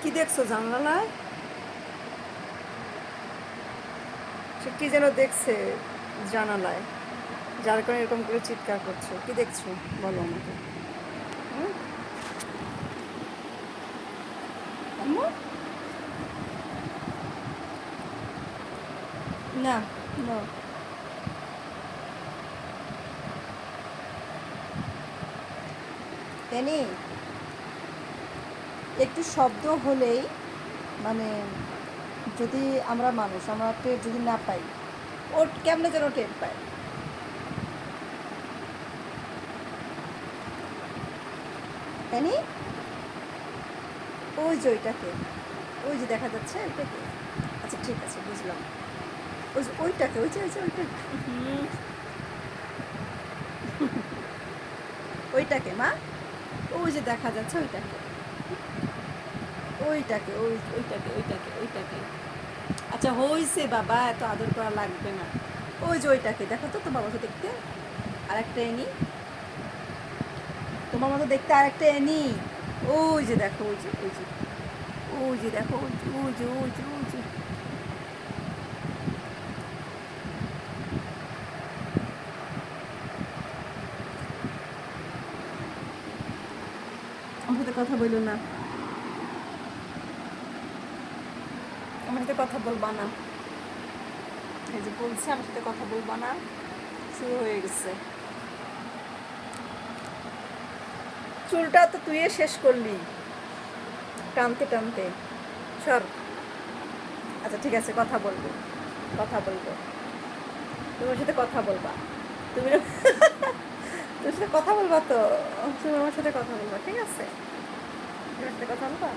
কি দেখছো জানালায়? সে কি যেন দেখছে জানালায়, যার কারণে এরকম করে চিৎকার করছো। কি দেখছো বলো আমাকে। হুম? আম্মু? না, না। তেনি একটু শব্দ হলেই, মানে যদি আমরা মানুষ, আমরা টের যদি না পাই, ওর কেমনে যেন টের পায়। তেনি, ওই যে ওইটাকে, ওই যে দেখা যাচ্ছে ওইটাকে। আচ্ছা ঠিক আছে, বুঝলাম। ওই যে ওইটাকে, ওই যে ওই যে ওইটা। হুম, ওইটাকে মা, ওই যে দেখা যাচ্ছে ওইটাকে, ওইটাকে, ওইটাকে ওইটাকে ওইটাকে। আচ্ছা হইছে বাবা, এত আদর করা লাগবে না। ওই যে ওইটাকে দেখো তো, তোমার মতো দেখতে আরেকটা এনি, তোমার মতো দেখতে আরেকটা এনি। ওই যে দেখো, ওই যে ওই যে ওই যে দেখো, ওই যে ওই যে ওই যে ওই যে। আমার সাথে কথা বললো না, আমার সাথে কথা বলবা না। এই যে বলছে আমার সাথে কথা বলবা না, শুরু হয়ে গেছে। চুলটা তো তুই শেষ করলি টানতে টানতে। সর। আচ্ছা ঠিক আছে, কথা বলবো, কথা বলবো। তোমার সাথে কথা বলবা, তুমি তোর সাথে কথা বলবা তো, তুমি আমার সাথে কথা বলবা, ঠিক আছে? তোমার সাথে কথা বলবা।